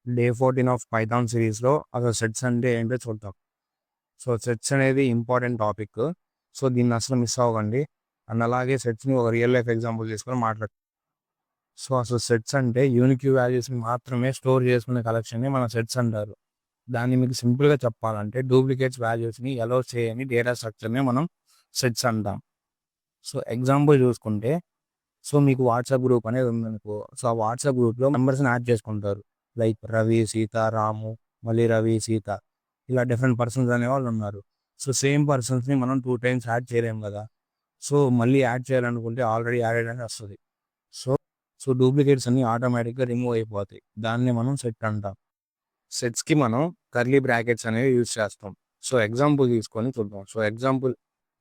Day 14 of Python సిరీస్‌లో అసలు sets అంటే ఏంటో చూద్దాం. సో, సెట్స్ అనేది ఇంపార్టెంట్ టాపిక్. సో, దీన్ని అసలు మిస్ అవ్వకండి. అండ్ అలాగే సెట్స్‌ని ఒక రియల్ లైఫ్ ఎగ్జాంపుల్ తీసుకొని సో, అసలు సెట్స్ అంటే యూనిక్ వాల్యూస్‌ని మాత్రమే స్టోర్ చేసుకునే కలెక్షన్‌ని మన సెట్స్ అంటారు. దాన్ని మీకు సింపుల్‌గా చెప్పాలంటే డూప్లికేట్స్ వాల్యూస్‌ని అలౌ చేయని డేటా స్ట్రక్చర్‌నే మనం సెట్స్ అంటాం. సో, ఎగ్జాంపుల్ చూసుకుంటే మీకు వాట్సాప్ గ్రూప్ అనేది ఉందనుకో. సో, ఆ వాట్సాప్ గ్రూప్‌లో మెంబర్స్‌ని యాడ్ చేసుకుంటారు. లైక్ రవి, సీత, రాము, మళ్ళీ రవి, సీత ఇలా డిఫరెంట్ పర్సన్స్ అనేవాళ్ళు ఉన్నారు. సో, సేమ్ పర్సన్స్‌ని మనం 2 టైమ్స్ యాడ్ చేయలేం కదా! సో, మళ్ళీ యాడ్ చేయాలనుకుంటే ఆల్రెడీ యాడెడ్ అని వస్తది. సో, డూప్లికేట్స్ అన్నీ ఆటోమేటిక్‌గా రిమూవ్ అయిపోతాయి. దాన్నే మనం సెట్ అంటాం. సెట్స్‌కి మనం కర్లీ బ్రాకెట్స్ అనేవి యూజ్ చేస్తాం. సో, ఎగ్జాంపుల్ తీసుకొని చూద్దాం. So, example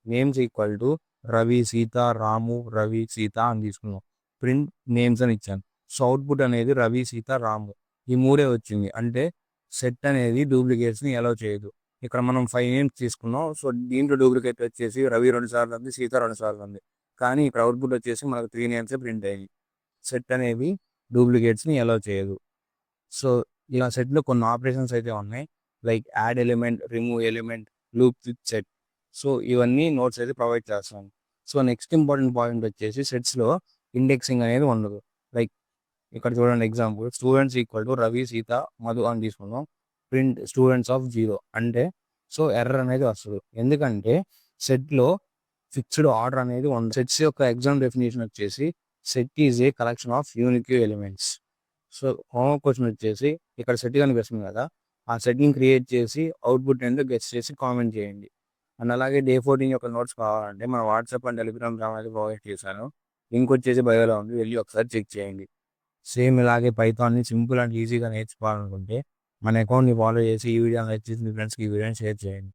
names equal to Ravi, Sita, Ramu, Ravi, Sita అని తీసుకున్నాం. ప్రింట్ నేమ్స్ అని ఇచ్చాను. సో, అవుట్‌పుట్ అనేది రవి, సీత, రాము ఈ మూడే వచ్చింది. అంటే సెట్ అనేది డూప్లికేట్స్‌ని అలౌ చేయదు. ఇక్కడ మనం 5 నేమ్స్ తీసుకున్నాం. సో, దీంట్లో డూప్లికేట్ వచ్చేసి రవి 2 సార్లు ఉంది, సీత 2 సార్లు ఉంది. కానీ ఇక్కడ అవుట్‌పుట్ వచ్చేసి మనకు 3 నేమ్సే ప్రింట్ అయ్యాయి. సెట్ అనేవి డూప్లికేట్స్‌ని అలౌ చేయదు. సో, ఇలా సెట్‌లో కొన్ని ఆపరేషన్స్ అయితే ఉన్నాయి. Like add element, remove element, loop with set. So, ఇవన్నీ నోట్స్ అయితే ప్రొవైడ్ చేస్తాను. సో, నెక్స్ట్ ఇంపార్టెంట్ పాయింట్ వచ్చేసి సెట్స్‌లో ఇండెక్సింగ్ అనేది ఉండదు. లైక్ ఇక్కడ చూడండి example students equal to Ravi, Sita, Madhu అని తీసుకుందాం. ప్రింట్ స్టూడెంట్స్ ఆఫ్ 0 అంటే సో, ఎర్రర్ అనేది వస్తది. ఎందుకంటే సెట్‌లో ఫిక్స్డ్ ఆర్డర్ అనేది ఉండదు. సెట్స్ యొక్క ఎగ్జామ్ డెఫినిషన్ వచ్చేసి set is a collection of unique elements. So, homework question వచ్చేసి ఇక్కడ సెట్ కనిపిస్తుంది కదా! ఆ సెట్‌ని క్రియేట్ చేసి అవుట్‌పుట్ ఏందో గెస్ చేసి కామెంట్ చేయండి. అండ్ అలాగే డే 14 యొక్క నోట్స్ కావాలంటే మన వాట్సాప్ అండ్ టెలిగ్రామ్ ఛానెల్‌కి ప్రొవైడ్ చేశాను. లింక్ వచ్చేసి బయోలో ఉంది. వెళ్లి ఒకసారి చెక్ చేయండి. సేమ్ ఇలాగే పైథాన్‌ని సింపుల్ అండ్ ఈజీగా నేర్చుకోవాలనుకుంటే మన అకౌంట్‌ని ఫాలో చేసి ఈ వీడియో నచ్చేసి మీ ఫ్రెండ్స్‌కి ఈ వీడియోని షేర్ చేయండి.